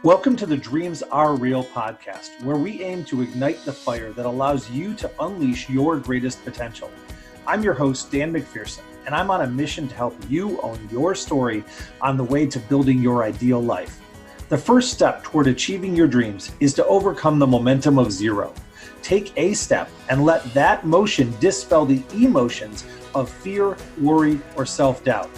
Welcome to the Dreams Are Real podcast, where we aim to ignite the fire that allows you to unleash your greatest potential. I'm your host, Dan McPherson, and I'm on a mission to help you own your story on the way to building your ideal life. The first step toward achieving your dreams is to overcome the momentum of zero. Take a step and let that motion dispel the emotions of fear, worry, or self-doubt.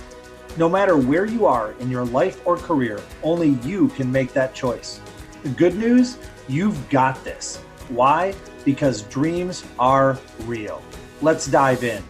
No matter where you are in your life or career, only you can make that choice. The good news, you've got this. Why? Because dreams are real. Let's dive in.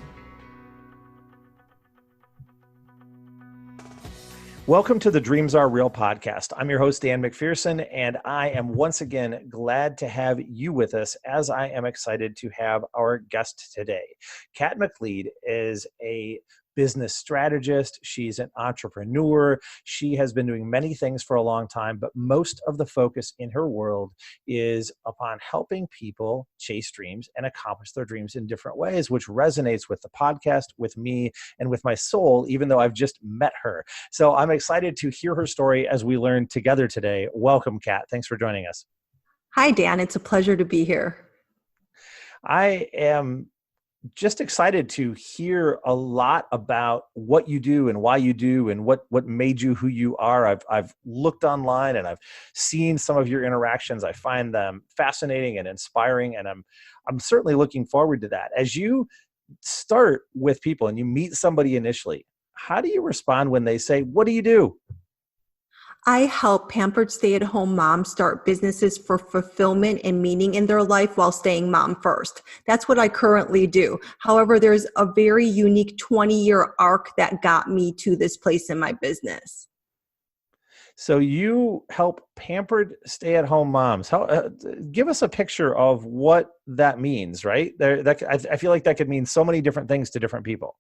Welcome to the Dreams Are Real podcast. I'm your host, Dan McPherson, and I am once again glad to have you with us as I am excited to have our guest today. Kat McLead is a business strategist. She's an entrepreneur. She has been doing many things for a long time, but most of the focus in her world is upon helping people chase dreams and accomplish their dreams in different ways, which resonates with the podcast, with me, and with my soul, even though I've just met her. So I'm excited to hear her story as we learn together today. Welcome, Kat. Thanks for joining us. Hi, Dan. It's a pleasure to be here. I am just excited to hear a lot about what you do and why you do and what made you who you are. I've looked online and I've seen some of your interactions. I find them fascinating and inspiring, and I'm certainly looking forward to that. As you start with people and you meet somebody initially, how do you respond when they say, "What do you do?" I help pampered stay-at-home moms start businesses for fulfillment and meaning in their life while staying mom first. That's what I currently do. However, there's a very unique 20-year arc that got me to this place in my business. So you help pampered stay-at-home moms. Give us a picture of what that means, right? I feel like that could mean so many different things to different people.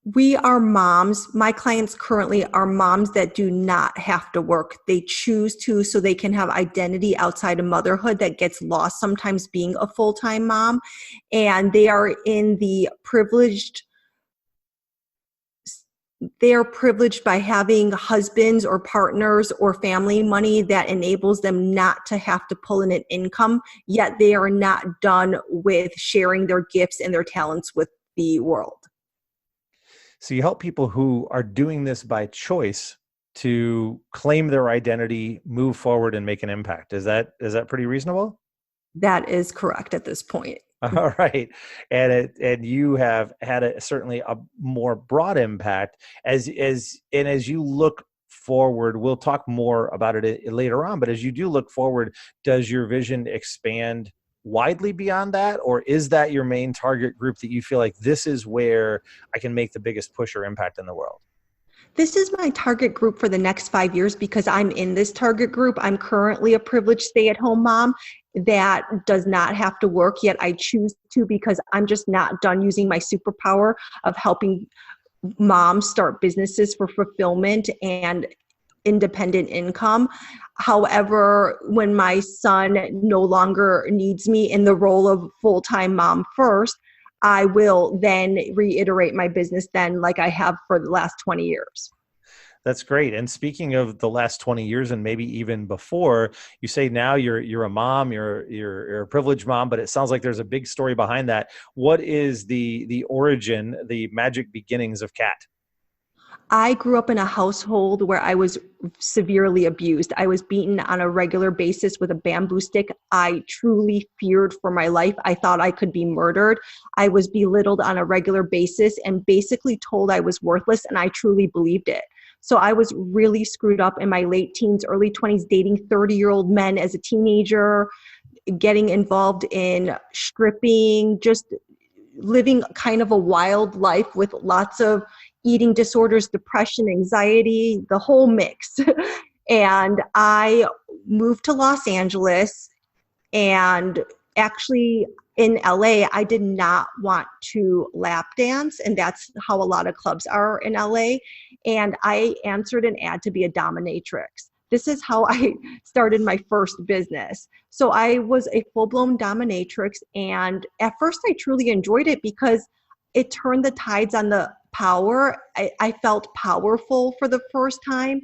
We are moms. My clients currently are moms that do not have to work. They choose to so they can have identity outside of motherhood that gets lost sometimes being a full-time mom. And they are privileged by having husbands or partners or family money that enables them not to have to pull in an income, yet they are not done with sharing their gifts and their talents with the world. So you help people who are doing this by choice to claim their identity, move forward, and make an impact. Is that pretty reasonable? That is correct at this point. All right. And you have had certainly a more broad impact as you look forward. We'll talk more about it later on, but as you do look forward, does your vision expand widely beyond that, or is that your main target group that you feel like this is where I can make the biggest push or impact in the world? This is my target group for the next 5 years because I'm in this target group. I'm currently a privileged stay-at-home mom that does not have to work, yet I choose to because I'm just not done using my superpower of helping moms start businesses for fulfillment and independent income. However, when my son no longer needs me in the role of full-time mom first, I will then reiterate my business then like I have for the last 20 years. That's great. And speaking of the last 20 years and maybe even before, you say now you're a mom, you're a privileged mom, but it sounds like there's a big story behind that. What is the origin, the magic beginnings of Kat? I grew up in a household where I was severely abused. I was beaten on a regular basis with a bamboo stick. I truly feared for my life. I thought I could be murdered. I was belittled on a regular basis and basically told I was worthless, and I truly believed it. So I was really screwed up in my late teens, early 20s, dating 30-year-old men as a teenager, getting involved in stripping, just living kind of a wild life with lots of eating disorders, depression, anxiety, the whole mix. And I moved to Los Angeles, and actually in LA, I did not want to lap dance, and that's how a lot of clubs are in LA. And I answered an ad to be a dominatrix. This is how I started my first business. So I was a full-blown dominatrix, and at first I truly enjoyed it because it turned the tides on the power. I felt powerful for the first time,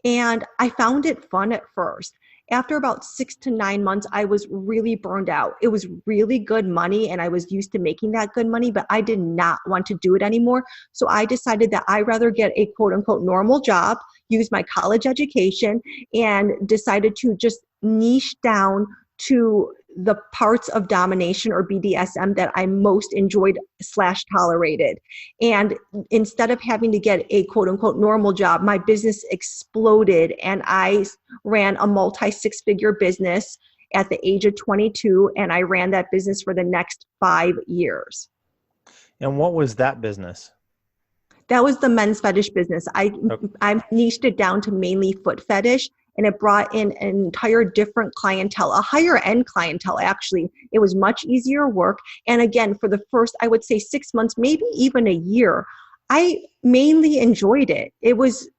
And I found it fun at first. After about 6 to 9 months, I was really burned out. It was really good money and I was used to making that good money, but I did not want to do it anymore. So I decided that I'd rather get a quote unquote normal job, use my college education, and decided to just niche down to the parts of domination or BDSM that I most enjoyed slash tolerated. And instead of having to get a quote unquote normal job, my business exploded and I ran a multi six-figure business at the age of 22, and I ran that business for the next 5 years. And what was that business? That was the men's fetish business. I niched it down to mainly foot fetish, and it brought in an entire different clientele, a higher end clientele actually. It was much easier work. And again, for the first, I would say 6 months, maybe even a year, I mainly enjoyed it. It was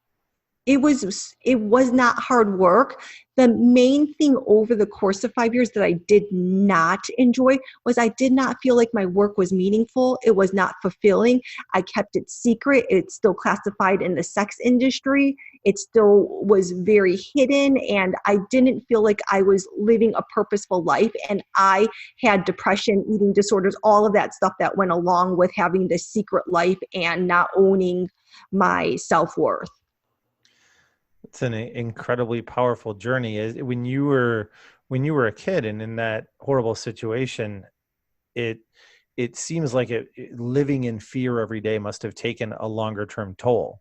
not hard work. The main thing over the course of 5 years that I did not enjoy was I did not feel like my work was meaningful. It was not fulfilling. I kept it secret. It's still classified in the sex industry. It still was very hidden, and I didn't feel like I was living a purposeful life. And I had depression, eating disorders, all of that stuff that went along with having this secret life and not owning my self-worth. It's an incredibly powerful journey. When you were a kid and in that horrible situation, it seems like living in fear every day must have taken a longer term toll.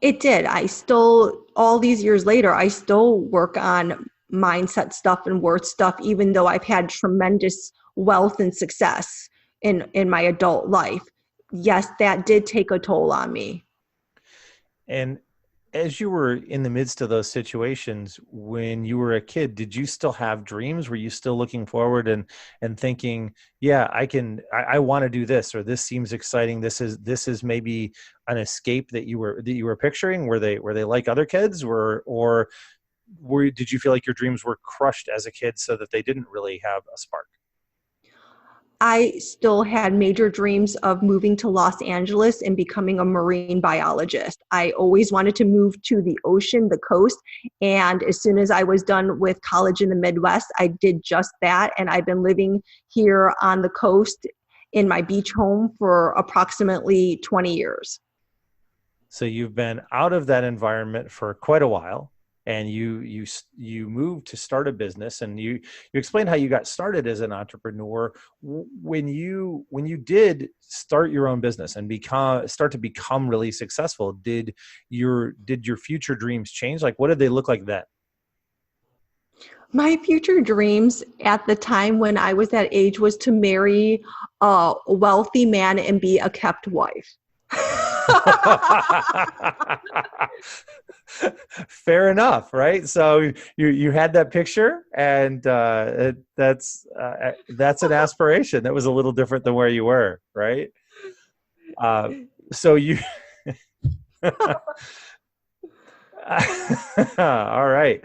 It did. All these years later, I still work on mindset stuff and worth stuff, even though I've had tremendous wealth and success in my adult life. Yes, that did take a toll on me. And as you were in the midst of those situations, when you were a kid, did you still have dreams? Were you still looking forward and thinking, yeah, I want to do this, or this seems exciting. This is maybe an escape that you were picturing? Were they like other kids, or did you feel like your dreams were crushed as a kid so that they didn't really have a spark? I still had major dreams of moving to Los Angeles and becoming a marine biologist. I always wanted to move to the ocean, the coast. And as soon as I was done with college in the Midwest, I did just that. And I've been living here on the coast in my beach home for approximately 20 years. So you've been out of that environment for quite a while. And you moved to start a business, and you explained how you got started as an entrepreneur. When you did start your own business and start to become really successful, did your future dreams change? Like, what did they look like then? My future dreams at the time when I was that age was to marry a wealthy man and be a kept wife. Fair enough, right? So you had that picture, and that's an aspiration that was a little different than where you were, right? So you all right.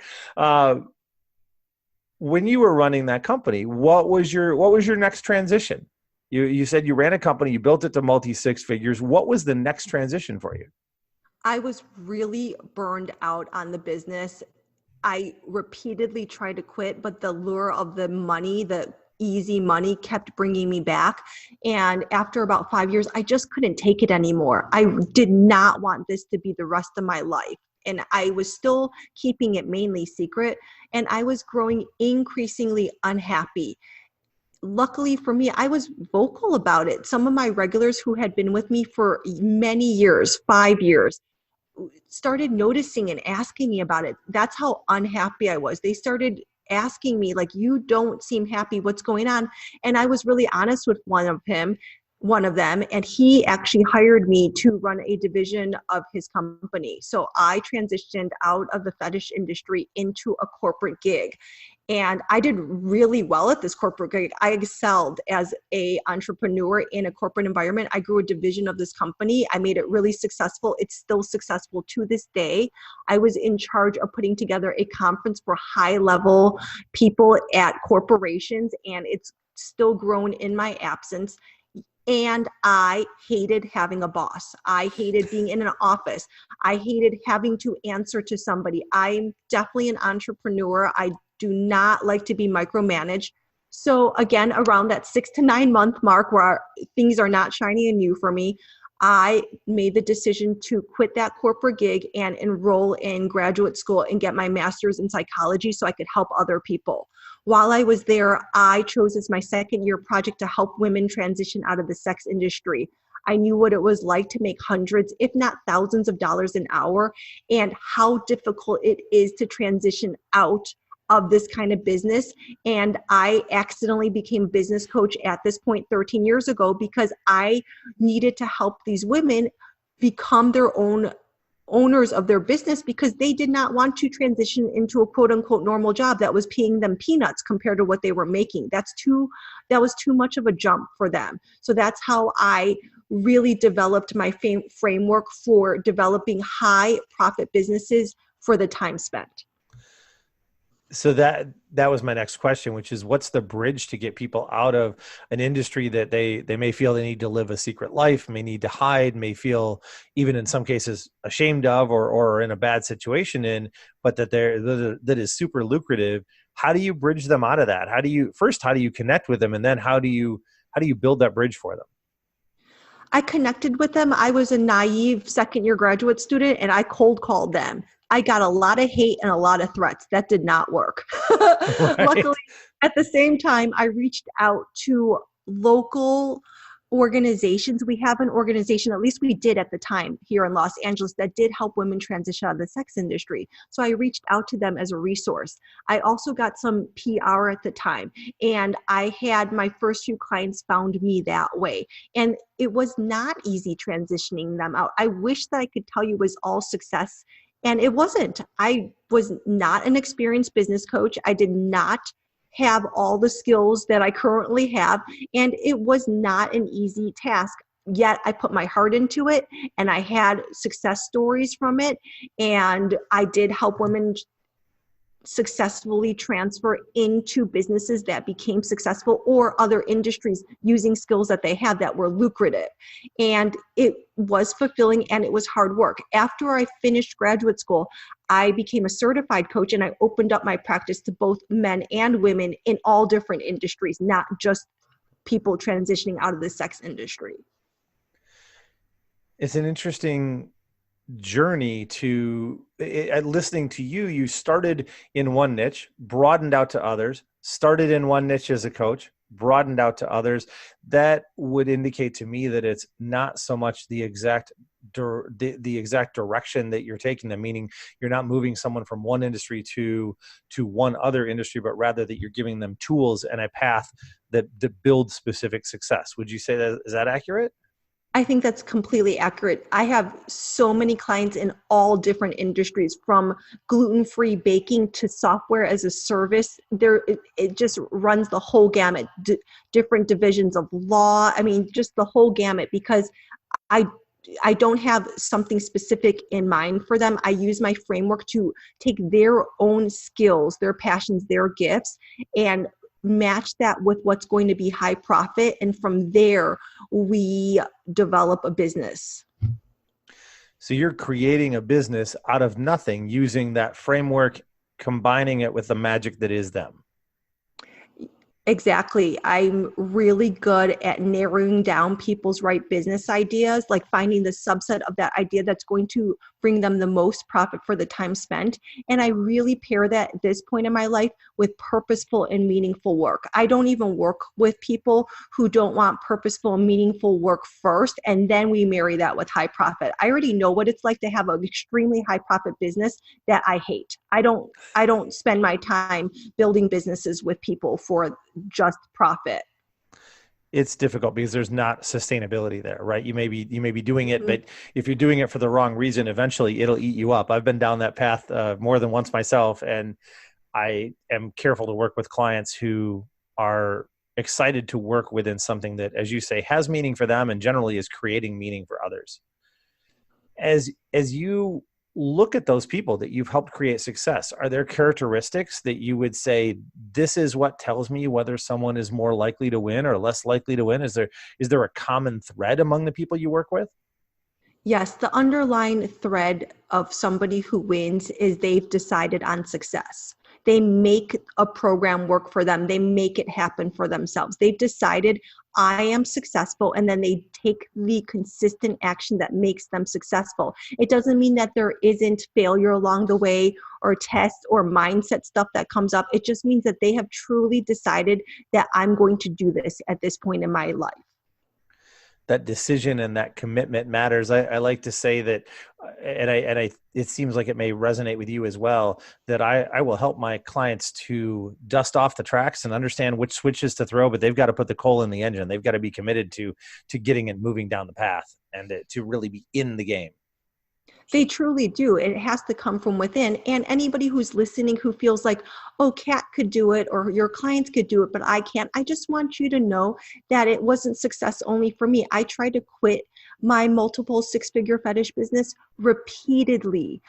When you were running that company, what was your next transition? You said you ran a company, you built it to multi six figures. What was the next transition for you? I was really burned out on the business. I repeatedly tried to quit, but the lure of the money, the easy money, kept bringing me back. And after about 5 years, I just couldn't take it anymore. I did not want this to be the rest of my life. And I was still keeping it mainly secret. And I was growing increasingly unhappy. Luckily for me, I was vocal about it. Some of my regulars who had been with me for many years, 5 years, started noticing and asking me about it. That's how unhappy I was. They started asking me, like, you don't seem happy. What's going on? And I was really honest with one of them, and he actually hired me to run a division of his company. So I transitioned out of the fetish industry into a corporate gig. And I did really well at this corporate gig. I excelled as an entrepreneur in a corporate environment. I grew a division of this company. I made it really successful. It's still successful to this day. I was in charge of putting together a conference for high-level people at corporations, and it's still grown in my absence. And I hated having a boss. I hated being in an office. I hated having to answer to somebody. I'm definitely an entrepreneur. I do not like to be micromanaged. So again, around that 6 to 9 month mark where things are not shiny and new for me, I made the decision to quit that corporate gig and enroll in graduate school and get my master's in psychology so I could help other people. While I was there, I chose as my second year project to help women transition out of the sex industry. I knew what it was like to make hundreds, if not thousands of dollars an hour, and how difficult it is to transition out of this kind of business. And I accidentally became business coach at this point 13 years ago because I needed to help these women become their own owners of their business because they did not want to transition into a quote unquote normal job that was paying them peanuts compared to what they were making. That was too much of a jump for them. So that's how I really developed my framework for developing high profit businesses for the time spent. So that was my next question, which is what's the bridge to get people out of an industry that they may feel they need to live a secret life, may need to hide, may feel even in some cases ashamed of or in a bad situation in, but that is super lucrative. How do you bridge them out of that? How do you connect with them? And then how do you build that bridge for them? I connected with them. I was a naive second year graduate student and I cold called them. I got a lot of hate and a lot of threats. That did not work. Right. Luckily, at the same time, I reached out to local organizations. We have an organization, at least we did at the time here in Los Angeles, that did help women transition out of the sex industry. So I reached out to them as a resource. I also got some PR at the time, and I had my first few clients found me that way. And it was not easy transitioning them out. I wish that I could tell you it was all success, and it wasn't. I was not an experienced business coach. I did not have all the skills that I currently have. And it was not an easy task. Yet I put my heart into it and I had success stories from it. And I did help women successfully transfer into businesses that became successful or other industries using skills that they had that were lucrative. And it was fulfilling and it was hard work. After I finished graduate school, I became a certified coach and I opened up my practice to both men and women in all different industries, not just people transitioning out of the sex industry. It's an interesting journey listening to you started in one niche, broadened out to others, started in one niche as a coach, broadened out to others. That would indicate to me that it's not so much the exact direction that you're taking them, meaning you're not moving someone from one industry to one other industry, but rather that you're giving them tools and a path that builds specific success. Would you say that is that accurate? I think that's completely accurate. I have so many clients in all different industries, from gluten-free baking to software as a service. It just runs the whole gamut, different divisions of law. I mean, just the whole gamut, because I don't have something specific in mind for them. I use my framework to take their own skills, their passions, their gifts, and match that with what's going to be high profit. And from there, we develop a business. So you're creating a business out of nothing using that framework, combining it with the magic that is them. Exactly. I'm really good at narrowing down people's right business ideas, like finding the subset of that idea that's going to bring them the most profit for the time spent. And I really pair that at this point in my life with purposeful and meaningful work. I don't even work with people who don't want purposeful and meaningful work first, and then we marry that with high profit. I already know what it's like to have an extremely high profit business that I hate. I don't spend my time building businesses with people for just profit. It's difficult because there's not sustainability there, right? You may be doing it, but if you're doing it for the wrong reason, eventually it'll eat you up. I've been down that path more than once myself, and I am careful to work with clients who are excited to work within something that, as you say, has meaning for them and generally is creating meaning for others. As you look at those people that you've helped create success, are there characteristics that you would say, this is what tells me whether someone is more likely to win or less likely to win? Is there a common thread among the people you work with? Yes, the underlying thread of somebody who wins is they've decided on success. They make a program work for them. They make it happen for themselves. They've decided I am successful, and then they take the consistent action that makes them successful. It doesn't mean that there isn't failure along the way or tests or mindset stuff that comes up. It just means that they have truly decided that I'm going to do this at this point in my life. That decision and that commitment matters. I like to say that, it seems like it may resonate with you as well, that I will help my clients to dust off the tracks and understand which switches to throw, but they've got to put the coal in the engine. They've got to be committed to getting it moving down the path and to really be in the game. They truly do. It has to come from within. And anybody who's listening who feels like, oh, Kat could do it or your clients could do it, but I can't. I just want you to know that it wasn't success only for me. I tried to quit my multiple six-figure fetish business repeatedly,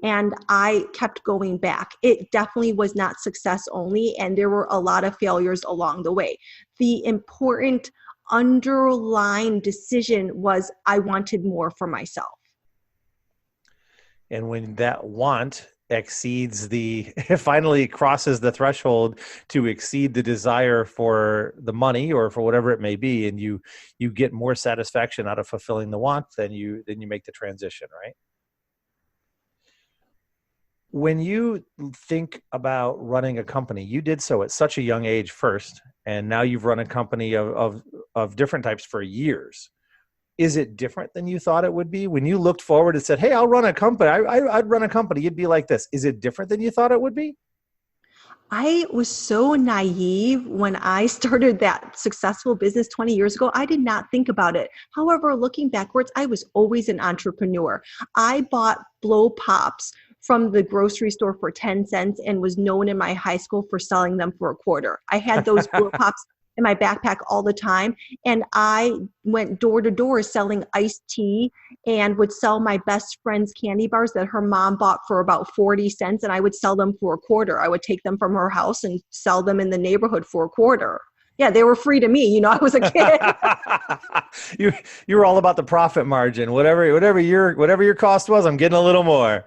and I kept going back. It definitely was not success only, and there were a lot of failures along the way. The important underlying decision was I wanted more for myself. And when that want exceeds finally crosses the threshold to exceed the desire for the money or for whatever it may be, and you get more satisfaction out of fulfilling the want, then you make the transition, right? When you think about running a company, you did so at such a young age first, and now you've run a company of different types for years. Is it different than you thought it would be? When you looked forward and said, hey, I'll run a company, I'd run a company, you'd be like this. Is it different than you thought it would be? I was so naive when I started that successful business 20 years ago. I did not think about it. However, looking backwards, I was always an entrepreneur. I bought blow pops from the grocery store for 10 cents and was known in my high school for selling them for a quarter. I had those blow pops in my backpack all the time. And I went door to door selling iced tea and would sell my best friend's candy bars that her mom bought for about 40 cents. And I would sell them for a quarter. I would take them from her house and sell them in the neighborhood for a quarter. Yeah, they were free to me. You know, I was a kid. You were all about the profit margin. Whatever your cost was, I'm getting a little more.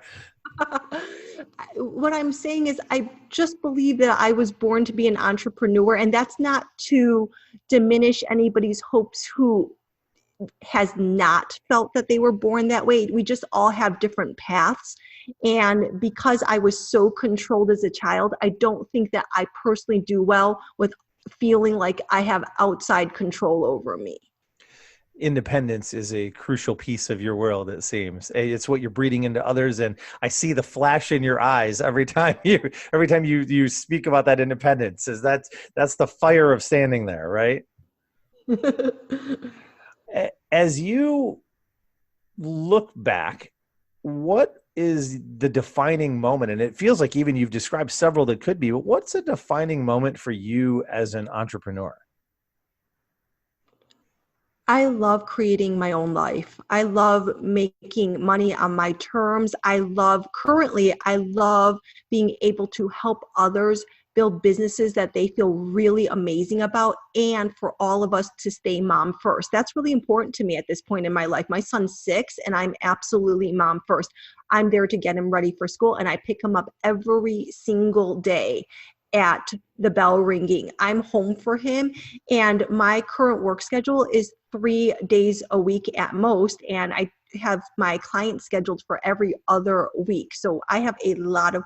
What I'm saying is I just believe that I was born to be an entrepreneur, and that's not to diminish anybody's hopes who has not felt that they were born that way. We just all have different paths. And because I was so controlled as a child, I don't think that I personally do well with feeling like I have outside control over me. Independence is a crucial piece of your world, it seems. It's what you're breeding into others, and I see the flash in your eyes every time you speak about that independence. That's the fire of standing there, right? As you look back, what is the defining moment? And it feels like even you've described several that could be, but what's a defining moment for you as an entrepreneur? I love creating my own life. I love making money on my terms. I love being able to help others build businesses that they feel really amazing about, and for all of us to stay mom first. That's really important to me at this point in my life. My son's 6 and I'm absolutely mom first. I'm there to get him ready for school, and I pick him up every single day at the bell ringing. I'm home for him, and my current work schedule is 3 days a week at most, and I have my clients scheduled for every other week. So I have a lot of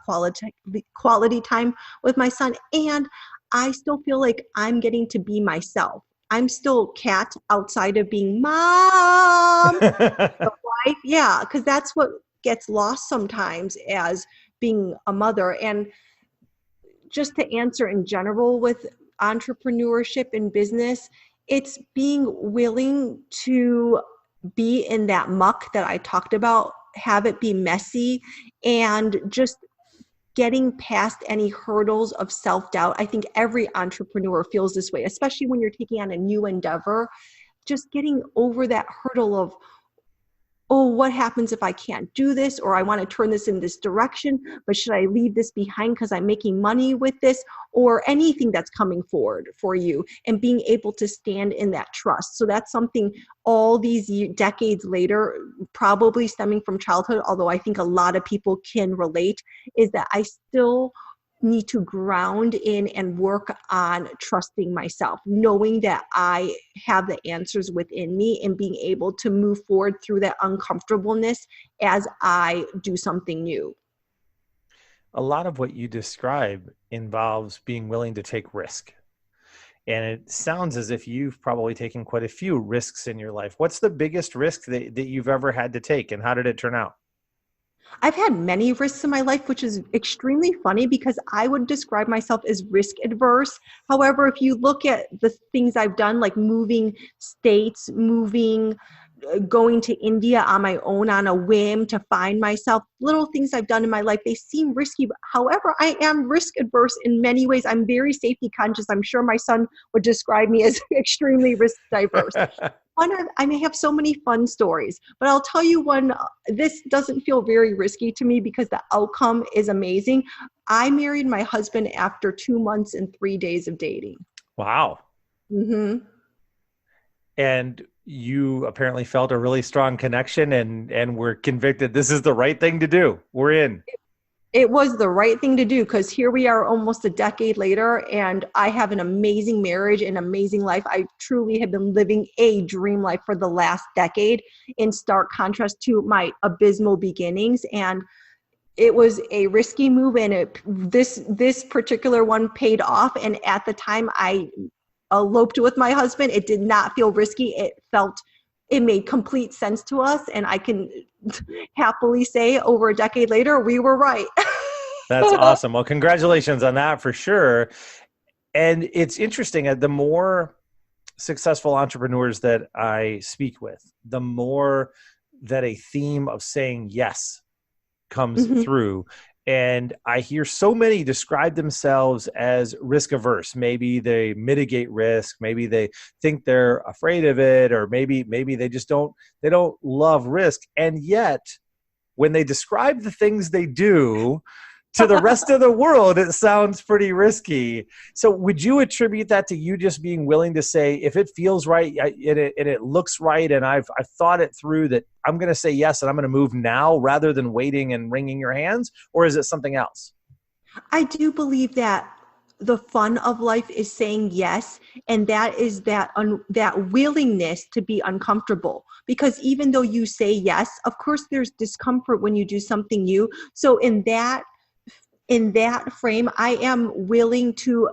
quality time with my son, and I still feel like I'm getting to be myself. I'm still Kat outside of being mom, wife. Yeah, because that's what gets lost sometimes as being a mother. And just to answer in general with entrepreneurship and business, it's being willing to be in that muck that I talked about, have it be messy, and just getting past any hurdles of self-doubt. I think every entrepreneur feels this way, especially when you're taking on a new endeavor, just getting over that hurdle of, oh, what happens if I can't do this? Or I want to turn this in this direction, but should I leave this behind because I'm making money with this? Or anything that's coming forward for you, and being able to stand in that trust. So that's something all these decades later, probably stemming from childhood, although I think a lot of people can relate, is that I still need to ground in and work on trusting myself, knowing that I have the answers within me, and being able to move forward through that uncomfortableness as I do something new. A lot of what you describe involves being willing to take risk. And it sounds as if you've probably taken quite a few risks in your life. What's the biggest risk that you've ever had to take, and how did it turn out? I've had many risks in my life, which is extremely funny because I would describe myself as risk adverse. However, if you look at the things I've done, like moving states, going to India on my own on a whim to find myself, little things I've done in my life, they seem risky. However, I am risk adverse in many ways. I'm very safety conscious. I'm sure my son would describe me as extremely risk diverse. I may have so many fun stories, but I'll tell you one. This doesn't feel very risky to me because the outcome is amazing. I married my husband after 2 months and 3 days of dating. Wow. Mm-hmm. And you apparently felt a really strong connection and were convicted this is the right thing to do. We're in. It was the right thing to do, because here we are almost a decade later, and I have an amazing marriage, an amazing life. I truly have been living a dream life for the last decade, in stark contrast to my abysmal beginnings. And it was a risky move, and this particular one paid off. And at the time I eloped with my husband, it did not feel risky. It made complete sense to us, and I can happily say over a decade later, we were right. That's awesome. Well, congratulations on that for sure. And it's interesting, the more successful entrepreneurs that I speak with, the more that a theme of saying yes comes through. And I hear so many describe themselves as risk averse. Maybe they mitigate risk. Maybe they think they're afraid of it, or maybe they just don't love risk. And yet when they describe the things they do to the rest of the world, it sounds pretty risky. So would you attribute that to you just being willing to say, if it feels right and it looks right, and I've thought it through, that I'm going to say yes and I'm going to move now rather than waiting and wringing your hands? Or is it something else? I do believe that the fun of life is saying yes, and that is that willingness to be uncomfortable. Because even though you say yes, of course there's discomfort when you do something new. So in that frame, I am willing to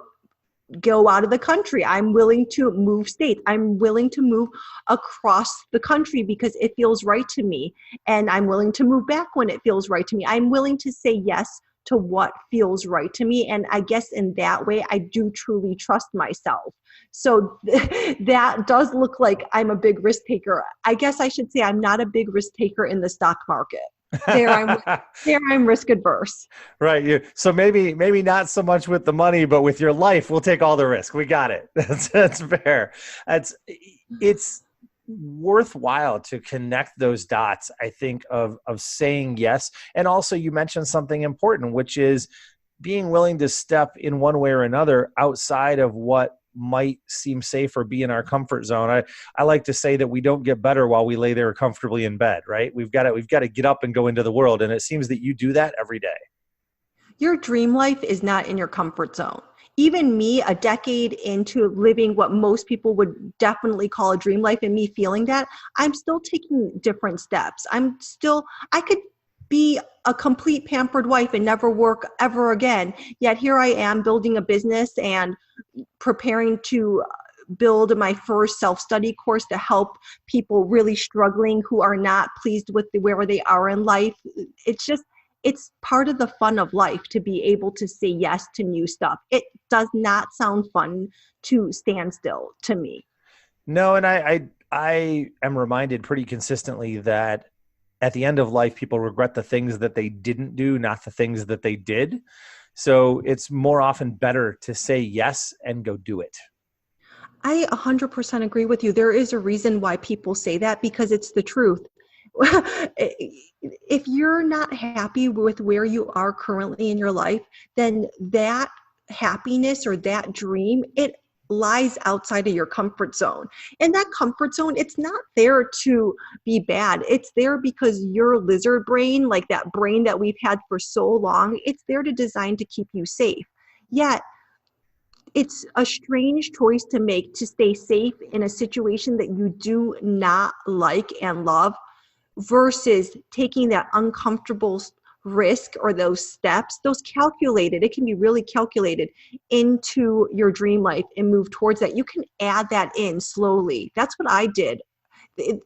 go out of the country. I'm willing to move states. I'm willing to move across the country because it feels right to me. And I'm willing to move back when it feels right to me. I'm willing to say yes to what feels right to me. And I guess in that way, I do truly trust myself. So that does look like I'm a big risk taker. I guess I should say I'm not a big risk taker in the stock market. There I'm risk adverse. Right. So maybe not so much with the money, but with your life, we'll take all the risk. We got it. That's fair. It's worthwhile to connect those dots, I think, of saying yes. And also you mentioned something important, which is being willing to step in one way or another outside of what might seem safe or be in our comfort zone. I like to say that we don't get better while we lay there comfortably in bed, right? We've got to get up and go into the world. And it seems that you do that every day. Your dream life is not in your comfort zone. Even me, a decade into living what most people would definitely call a dream life, and me feeling that, I'm still taking different steps. I could be a complete pampered wife and never work ever again. Yet here I am building a business and preparing to build my first self-study course to help people really struggling who are not pleased with where they are in life. It's part of the fun of life to be able to say yes to new stuff. It does not sound fun to stand still to me. No, and I am reminded pretty consistently that at the end of life, people regret the things that they didn't do, not the things that they did. So it's more often better to say yes and go do it. I 100% agree with you. There is a reason why people say that, because it's the truth. If you're not happy with where you are currently in your life, then that happiness or that dream, it lies outside of your comfort zone. And that comfort zone, it's not there to be bad. It's there because your lizard brain, like that brain that we've had for so long, it's there to design to keep you safe. Yet it's a strange choice to make to stay safe in a situation that you do not like and love versus taking that uncomfortable risk or those steps, those calculated, it can be really calculated into your dream life and move towards that. You can add that in slowly. That's what I did.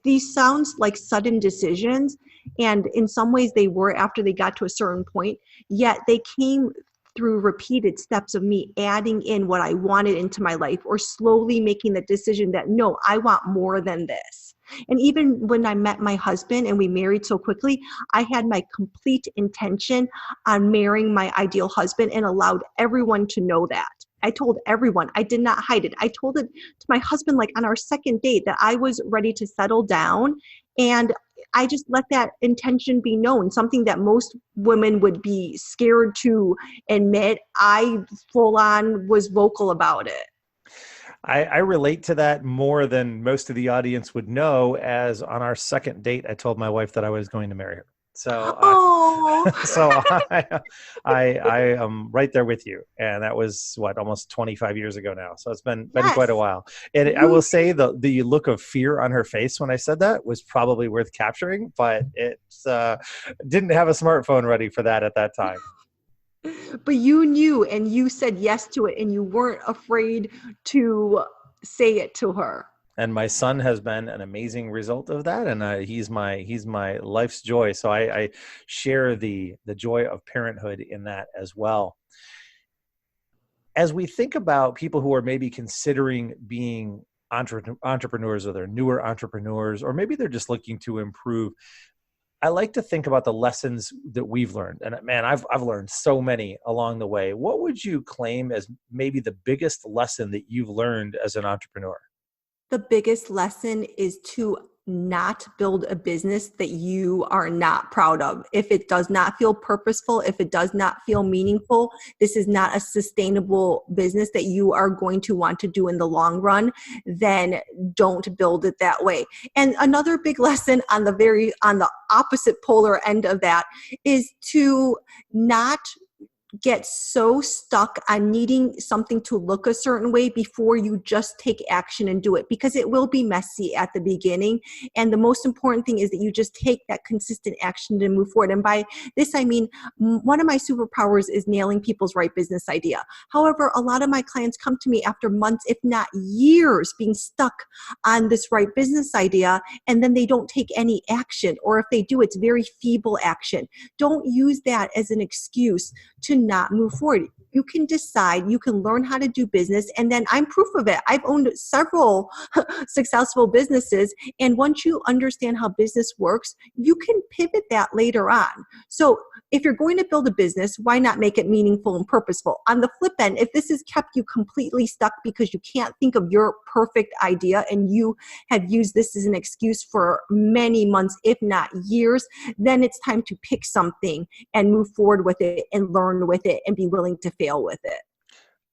These sounds like sudden decisions, and in some ways they were after they got to a certain point, yet they came through repeated steps of me adding in what I wanted into my life or slowly making the decision that no, I want more than this. And even when I met my husband and we married so quickly, I had my complete intention on marrying my ideal husband and allowed everyone to know that. I told everyone, I did not hide it. I told it to my husband, like on our second date, that I was ready to settle down. And I just let that intention be known, something that most women would be scared to admit. I full on was vocal about it. I relate to that more than most of the audience would know, as on our second date, I told my wife that I was going to marry her. So, Oh, so I am right there with you. And that was what, almost 25 years ago now. So it's been quite a yes. while. And I will say the look of fear on her face when I said that was probably worth capturing, but it's didn't have a smartphone ready for that at that time. But you knew and you said yes to it and you weren't afraid to say it to her. And my son has been an amazing result of that, and he's my life's joy. So I share the joy of parenthood in that as well. As we think about people who are maybe considering being entrepreneurs, or they're newer entrepreneurs, or maybe they're just looking to improve, I like to think about the lessons that we've learned. And man, I've learned so many along the way. What would you claim as maybe the biggest lesson that you've learned as an entrepreneur? The biggest lesson is to not build a business that you are not proud of. If it does not feel purposeful, if it does not feel meaningful, this is not a sustainable business that you are going to want to do in the long run, then don't build it that way. And another big lesson on the opposite polar end of that is to not get so stuck on needing something to look a certain way before you just take action and do it, because it will be messy at the beginning. And the most important thing is that you just take that consistent action to move forward. And by this, I mean, one of my superpowers is nailing people's right business idea. However, a lot of my clients come to me after months, if not years, being stuck on this right business idea, and then they don't take any action, or if they do, it's very feeble action. Don't use that as an excuse to not move forward. You can decide, you can learn how to do business, and then I'm proof of it. I've owned several successful businesses, and once you understand how business works, you can pivot that later on. So if you're going to build a business, why not make it meaningful and purposeful? On the flip end, if this has kept you completely stuck because you can't think of your perfect idea and you have used this as an excuse for many months, if not years, then it's time to pick something and move forward with it and learn with it and be willing to fail with it.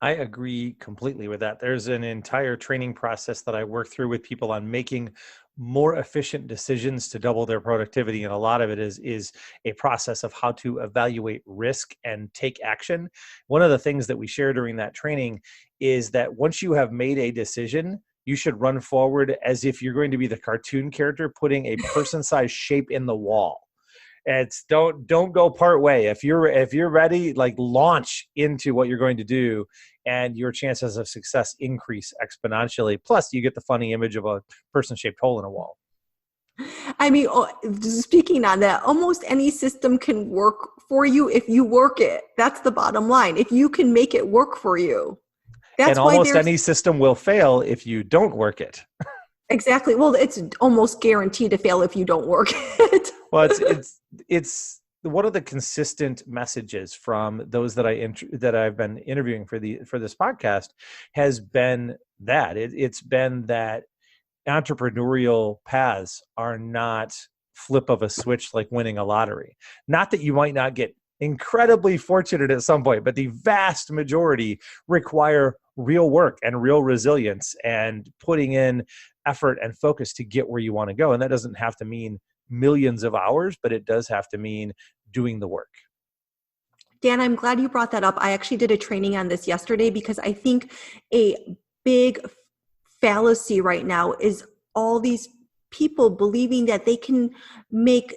I agree completely with that. There's an entire training process that I work through with people on making more efficient decisions to double their productivity. And a lot of it is a process of how to evaluate risk and take action. One of the things that we share during that training is that once you have made a decision, you should run forward as if you're going to be the cartoon character putting a person-sized shape in the wall. It's don't go part way. If you're ready, like launch into what you're going to do, and your chances of success increase exponentially. Plus, you get the funny image of a person-shaped hole in a wall. I mean, speaking on that, almost any system can work for you if you work it. That's the bottom line. If you can make it work for you. That's and almost any system will fail if you don't work it. Exactly. Well, it's almost guaranteed to fail if you don't work it. Well, it's one of the consistent messages from those that I've been interviewing for this podcast has been that it's been that entrepreneurial paths are not flip of a switch, like winning a lottery. Not that you might not get incredibly fortunate at some point, but the vast majority require real work and real resilience and putting in effort and focus to get where you want to go. And that doesn't have to mean millions of hours, but it does have to mean doing the work. Dan, I'm glad you brought that up. I actually did a training on this yesterday because I think a big fallacy right now is all these people believing that they can make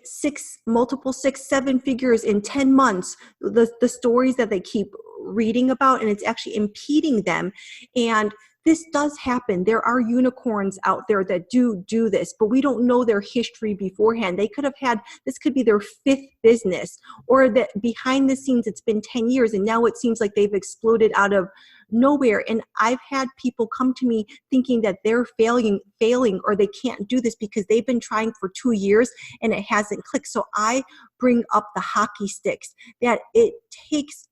multiple 6-7 figures in 10 months, the stories that they keep reading about, and it's actually impeding them. And this does happen. There are unicorns out there that do this, but we don't know their history beforehand. They could have had, this could be their 5th business, or that behind the scenes it's been 10 years and now it seems like they've exploded out of nowhere. And I've had people come to me thinking that they're failing or they can't do this because they've been trying for 2 years and it hasn't clicked. So I bring up the hockey sticks, that it takes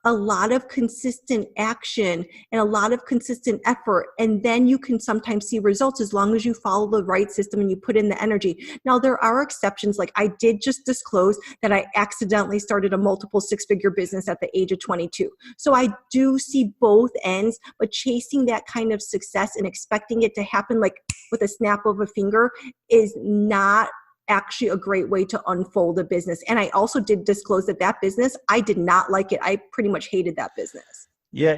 a lot of consistent action and a lot of consistent effort. And then you can sometimes see results as long as you follow the right system and you put in the energy. Now, there are exceptions. Like I did just disclose that I accidentally started a multiple 6-figure business at the age of 22. So I do see both ends, but chasing that kind of success and expecting it to happen like with a snap of a finger is not actually a great way to unfold a business. And I also did disclose that business, I did not like it. I pretty much hated that business. Yeah,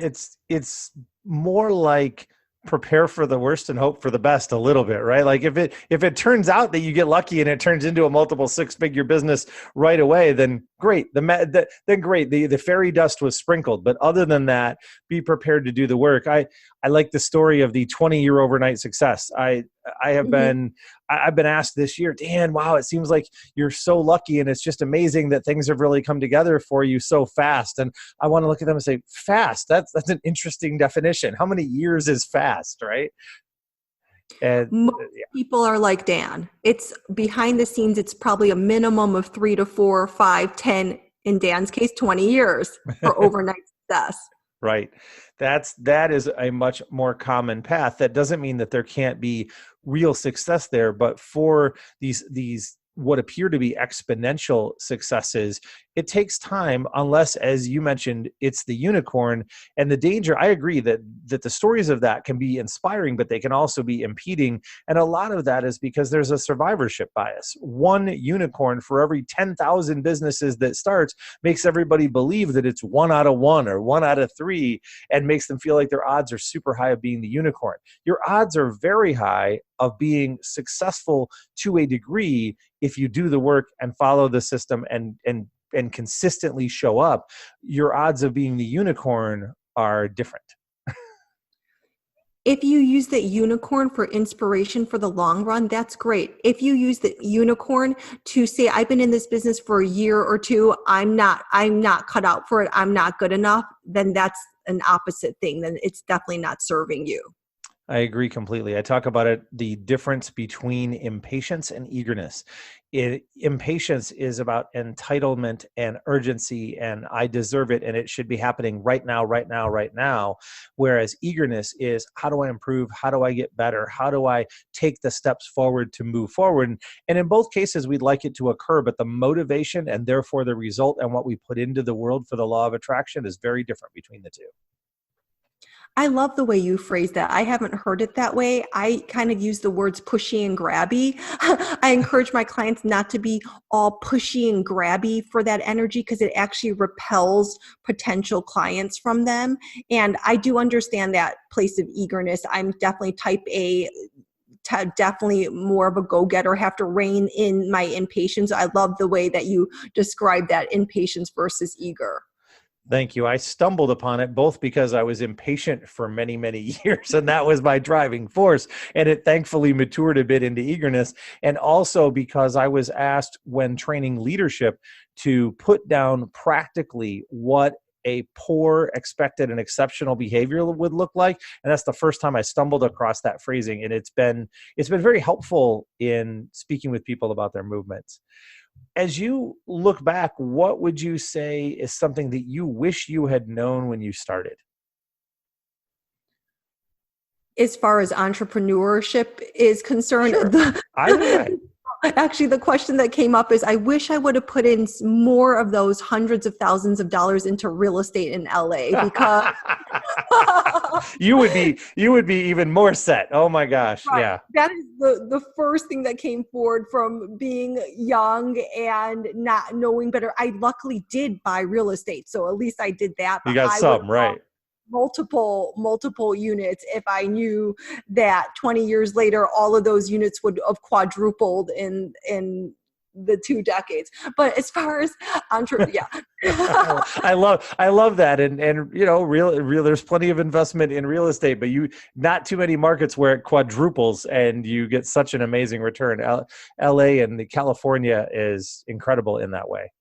it's more like prepare for the worst and hope for the best a little bit, right? Like if it turns out that you get lucky and it turns into a multiple 6-figure business right away, then great. Then great. The fairy dust was sprinkled. But other than that, be prepared to do the work. I like the story of the 20-year overnight success. I've been asked this year, Dan, wow, it seems like you're so lucky and it's just amazing that things have really come together for you so fast. And I want to look at them and say, fast, that's an interesting definition. How many years is fast, right? And most people are like Dan. It's behind the scenes, it's probably a minimum of 3 to 4, 5, 10, in Dan's case, 20 years for overnight success. Right. That is a much more common path. That doesn't mean that there can't be real success there, but for these what appear to be exponential successes, it takes time unless, as you mentioned, it's the unicorn. And the danger, I agree that the stories of that can be inspiring, but they can also be impeding. And a lot of that is because there's a survivorship bias. One unicorn for every 10,000 businesses that starts makes everybody believe that it's 1 out of 1 or 1 out of 3 and makes them feel like their odds are super high of being the unicorn. Your odds are very high of being successful to a degree if you do the work and follow the system and consistently show up. Your odds of being the unicorn are different. If you use the unicorn for inspiration for the long run, that's great. If you use the unicorn to say, I've been in this business for a year or two, I'm not cut out for it, I'm not good enough, then that's an opposite thing. Then it's definitely not serving you. I agree completely. I talk about it, the difference between impatience and eagerness. Impatience is about entitlement and urgency, and I deserve it, and it should be happening right now, right now, right now. Whereas eagerness is, how do I improve? How do I get better? How do I take the steps forward to move forward? And in both cases, we'd like it to occur, but the motivation and therefore the result and what we put into the world for the law of attraction is very different between the two. I love the way you phrase that. I haven't heard it that way. I kind of use the words pushy and grabby. I encourage my clients not to be all pushy and grabby for that energy because it actually repels potential clients from them. And I do understand that place of eagerness. I'm definitely type A, definitely more of a go-getter, have to rein in my impatience. I love the way that you describe that, impatience versus eager. Thank you. I stumbled upon it both because I was impatient for many, many years, and that was my driving force. And it thankfully matured a bit into eagerness. And also because I was asked when training leadership to put down practically what a poor, expected, and exceptional behavior would look like. And that's the first time I stumbled across that phrasing. And it's been very helpful in speaking with people about their movements. As you look back, what would you say is something that you wish you had known when you started? As far as entrepreneurship is concerned, Sure. Either way. Actually, the question that came up is, I wish I would have put in more of those hundreds of thousands of dollars into real estate in LA, because you would be even more set. Oh my gosh. right. Yeah. That is the first thing that came forward from being young and not knowing better. I luckily did buy real estate, so at least I did that. You But got I would some, right? multiple units if I knew that 20 years later all of those units would have quadrupled in the 2 decades. But as far as yeah. I love that. And real there's plenty of investment in real estate, but not too many markets where it quadruples and you get such an amazing return. LA and California is incredible in that way.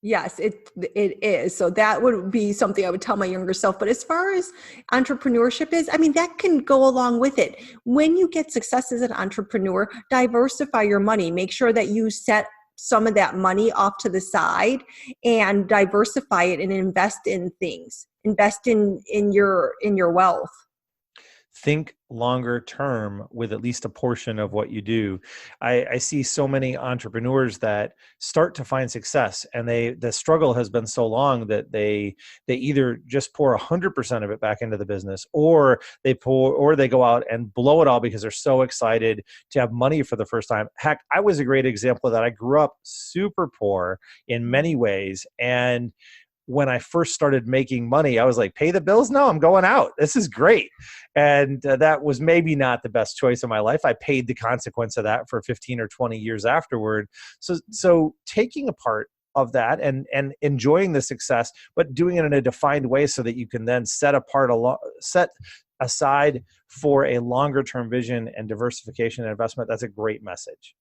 Yes, it is. So that would be something I would tell my younger self. But as far as entrepreneurship is, I mean, that can go along with it. When you get success as an entrepreneur, diversify your money. Make sure that you set some of that money off to the side and diversify it and invest in things. Invest in your wealth. Think longer term with at least a portion of what you do. I see so many entrepreneurs that start to find success, and the struggle has been so long that they either just pour 100% of it back into the business, or they go out and blow it all because they're so excited to have money for the first time. Heck, I was a great example of that. I grew up super poor in many ways, and when I first started making money, I was like, pay the bills? No, I'm going out. This is great. And that was maybe not the best choice of my life. I paid the consequence of that for 15 or 20 years afterward. So taking a part of that and enjoying the success, but doing it in a defined way so that you can then set aside for a longer term vision and diversification and investment. That's a great message.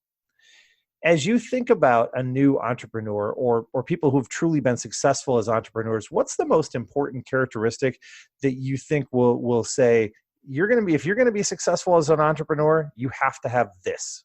As you think about a new entrepreneur or people who've truly been successful as entrepreneurs, what's the most important characteristic that you think will say if you're going to be successful as an entrepreneur, you have to have this?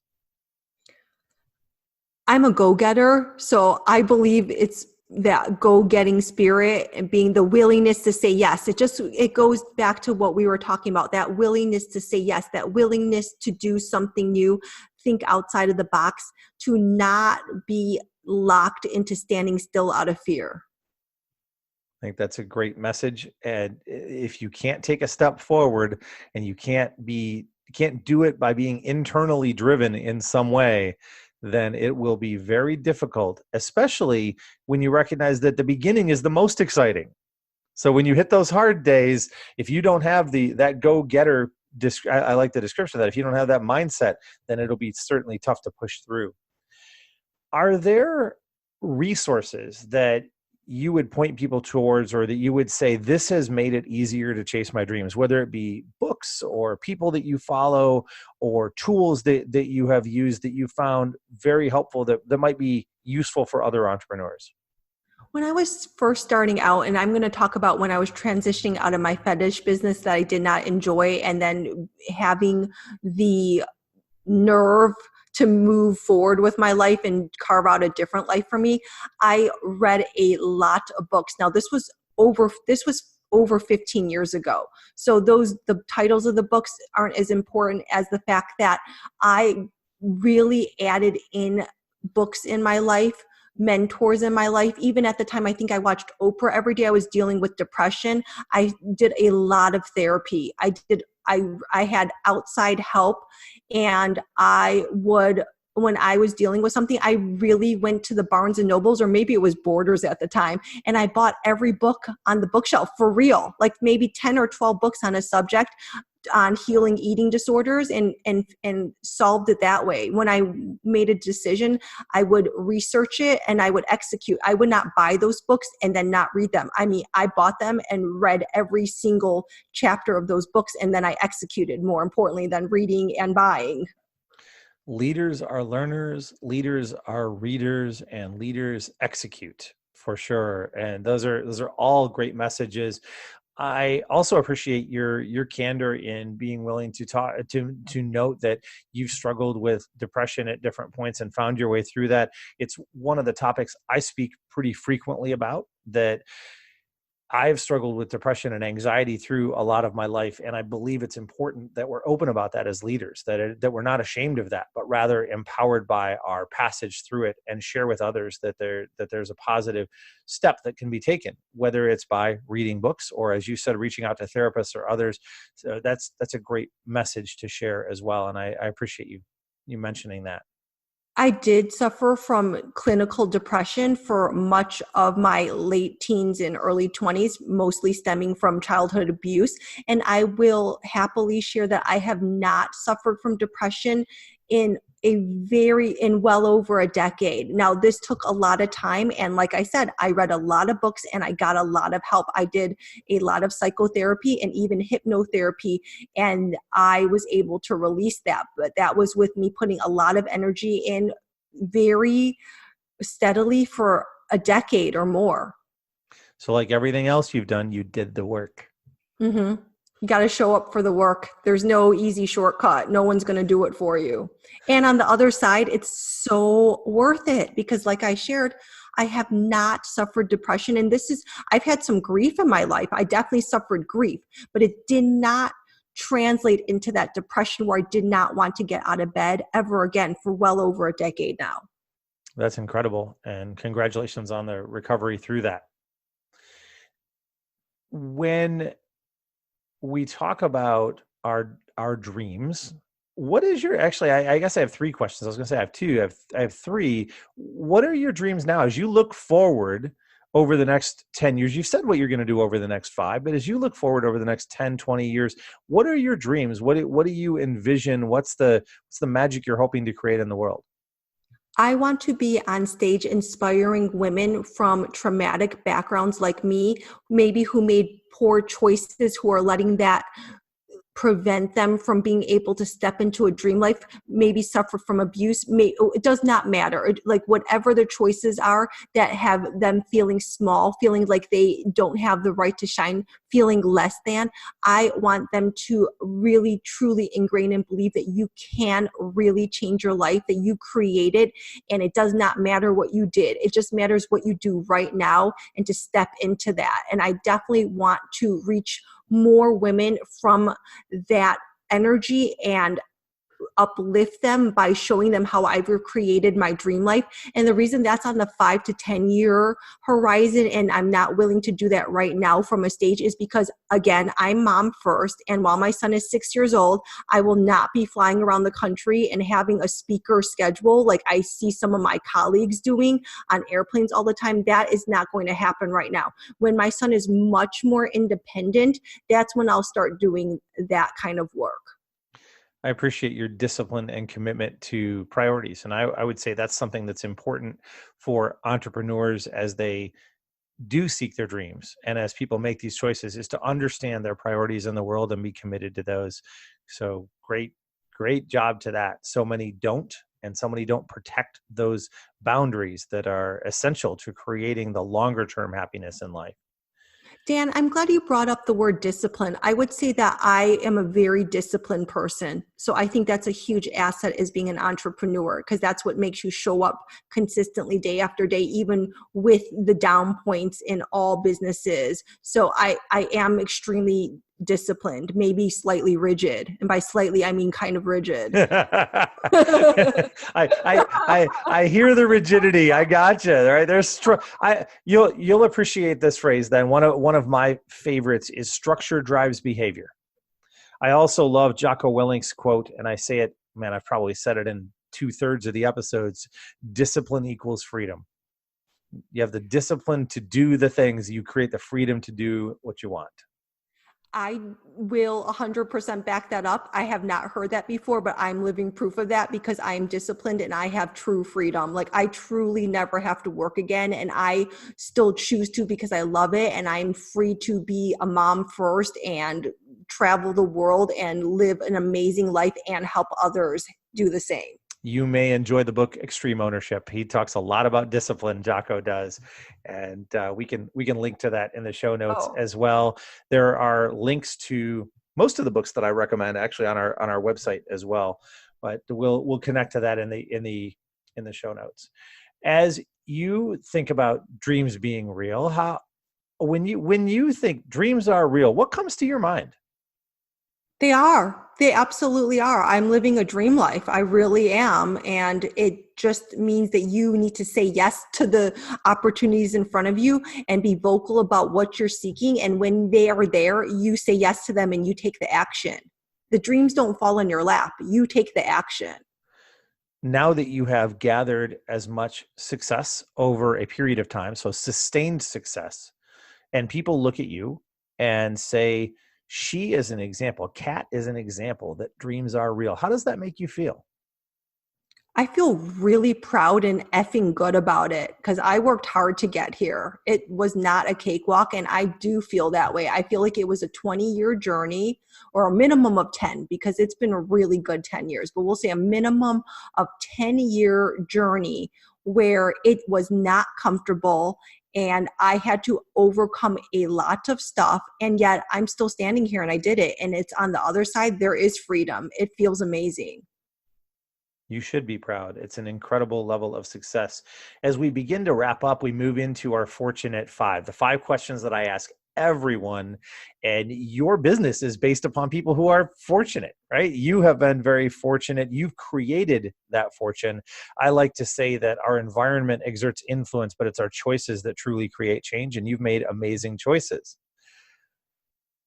I'm a go-getter, so I believe it's that go-getting spirit and being the willingness to say yes. It goes back to what we were talking about, that willingness to say yes, that willingness to do something new, think outside of the box, to not be locked into standing still out of fear. I think that's a great message. And if you can't take a step forward and you can't do it by being internally driven in some way, then it will be very difficult, especially when you recognize that the beginning is the most exciting. So when you hit those hard days, if you don't have that go-getter, I like the description of that. If you don't have that mindset, then it'll be certainly tough to push through. Are there resources that you would point people towards, or that you would say, this has made it easier to chase my dreams, whether it be books or people that you follow or tools that you have used that you found very helpful that might be useful for other entrepreneurs? When I was first starting out, and I'm going to talk about when I was transitioning out of my fetish business that I did not enjoy, and then having the nerve to move forward with my life and carve out a different life for me, I read a lot of books. Now this was over 15 years ago. So the titles of the books aren't as important as the fact that I really added in books in my life, mentors in my life. Even at the time, I think I watched Oprah every day. I was dealing with depression. I did a lot of therapy. I had outside help, and when I was dealing with something, I really went to the Barnes and Nobles, or maybe it was Borders at the time, and I bought every book on the bookshelf for real, like maybe 10 or 12 books on a subject on healing eating disorders, and solved it that way. When I made a decision, I would research it and I would execute. I would not buy those books and then not read them. I mean, I bought them and read every single chapter of those books, and then I executed, more importantly than reading and buying. Leaders are learners, leaders are readers, and leaders execute, for sure. And those are all great messages. I also appreciate your candor in being willing to talk to note that you've struggled with depression at different points and found your way through that. It's one of the topics I speak pretty frequently about, that I've struggled with depression and anxiety through a lot of my life. And I believe it's important that we're open about that as leaders, that we're not ashamed of that, but rather empowered by our passage through it, and share with others that there's a positive step that can be taken, whether it's by reading books or, as you said, reaching out to therapists or others. So that's a great message to share as well. And I appreciate you mentioning that. I did suffer from clinical depression for much of my late teens and early 20s, mostly stemming from childhood abuse. And I will happily share that I have not suffered from depression in well over a decade. Now, this took a lot of time. And like I said, I read a lot of books and I got a lot of help. I did a lot of psychotherapy and even hypnotherapy, and I was able to release that. But that was with me putting a lot of energy in very steadily for a decade or more. So like everything else you've done, you did the work. Mm-hmm. You got to show up for the work. There's no easy shortcut. No one's going to do it for you. And on the other side, it's so worth it because, like I shared, I have not suffered depression. And I've had some grief in my life. I definitely suffered grief, but it did not translate into that depression where I did not want to get out of bed ever again for well over a decade now. That's incredible. And congratulations on the recovery through that. When we talk about our dreams, what is your, actually, I guess I have three questions. I was going to say I have two. I have three. What are your dreams now as you look forward over the next 10 years? You've said what you're going to do over the next 5, but as you look forward over the next 10, 20 years, what are your dreams? What do you envision? What's the magic you're hoping to create in the world? I want to be on stage inspiring women from traumatic backgrounds like me, maybe who made poor choices, who are letting that prevent them from being able to step into a dream life, maybe suffer from abuse. It does not matter. Like whatever their choices are that have them feeling small, feeling like they don't have the right to shine, feeling less than. I want them to really, truly ingrain and believe that you can really change your life, that you created, and it does not matter what you did. It just matters what you do right now and to step into that. And I definitely want to reach more women from that energy and uplift them by showing them how I've created my dream life. And the reason that's on the 5 to 10 year horizon, and I'm not willing to do that right now from a stage, is because, again, I'm mom first. And while my son is 6 years old, I will not be flying around the country and having a speaker schedule like I see some of my colleagues doing on airplanes all the time. That is not going to happen right now. When my son is much more independent, that's when I'll start doing that kind of work. I appreciate your discipline and commitment to priorities. And I would say that's something that's important for entrepreneurs as they do seek their dreams. And as people make these choices, is to understand their priorities in the world and be committed to those. So great job to that. So many don't, and so many don't protect those boundaries that are essential to creating the longer term happiness in life. Dan, I'm glad you brought up the word discipline. I would say that I am a very disciplined person. So I think that's a huge asset as being an entrepreneur, because that's what makes you show up consistently day after day, even with the down points in all businesses. So I am extremely disciplined, maybe slightly rigid. And by slightly, I mean kind of rigid. I hear the rigidity. I gotcha. Right? You'll appreciate this phrase then. One of my favorites is structure drives behavior. I also love Jocko Willink's quote, and I say it, man, I've probably said it in 2/3 of the episodes: discipline equals freedom. You have the discipline to do the things, you create the freedom to do what you want. I will 100% back that up. I have not heard that before, but I'm living proof of that because I am disciplined and I have true freedom. Like I truly never have to work again, and I still choose to because I love it, and I'm free to be a mom first and travel the world and live an amazing life and help others do the same. You may enjoy the book Extreme Ownership. He talks a lot about discipline, Jocko does. And we can link to that in the show notes as well. There are links to most of the books that I recommend actually on our website as well. But we'll connect to that in the show notes. As you think about dreams being real, when you think dreams are real, what comes to your mind? They are. They absolutely are. I'm living a dream life. I really am. And it just means that you need to say yes to the opportunities in front of you and be vocal about what you're seeking. And when they are there, you say yes to them and you take the action. The dreams don't fall in your lap. You take the action. Now that you have gathered as much success over a period of time, so sustained success, and people look at you and say, she is an example, Kat is an example that dreams are real. How does that make you feel? I feel really proud and effing good about it because I worked hard to get here. It was not a cakewalk, and I do feel that way. I feel like it was a 20-year journey, or a minimum of 10, because it's been a really good 10 years, but we'll say a minimum of 10-year journey where it was not comfortable and I had to overcome a lot of stuff, and yet I'm still standing here and I did it. And it's on the other side, there is freedom. It feels amazing. You should be proud. It's an incredible level of success. As we begin to wrap up, we move into our Fortunate Five, the 5 questions that I ask everyone. And your business is based upon people who are fortunate, right? You have been very fortunate. You've created that fortune. I like to say that our environment exerts influence, but it's our choices that truly create change. And you've made amazing choices.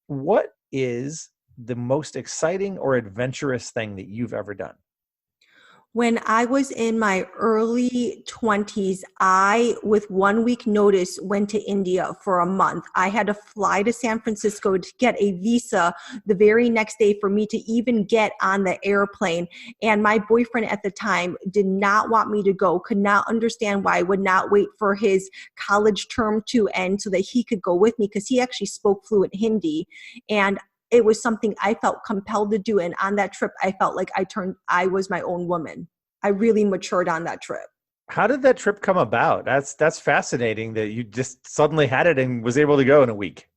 What is the most exciting or adventurous thing that you've ever done? When I was in my early 20s, I, with 1 week notice, went to India for a month. I had to fly to San Francisco to get a visa the very next day for me to even get on the airplane. And my boyfriend at the time did not want me to go, could not understand why I would not wait for his college term to end so that he could go with me, because he actually spoke fluent Hindi. And it was something I felt compelled to do. And on that trip, I felt like I was my own woman. I really matured on that trip. How did that trip come about? That's fascinating that you just suddenly had it and was able to go in a week.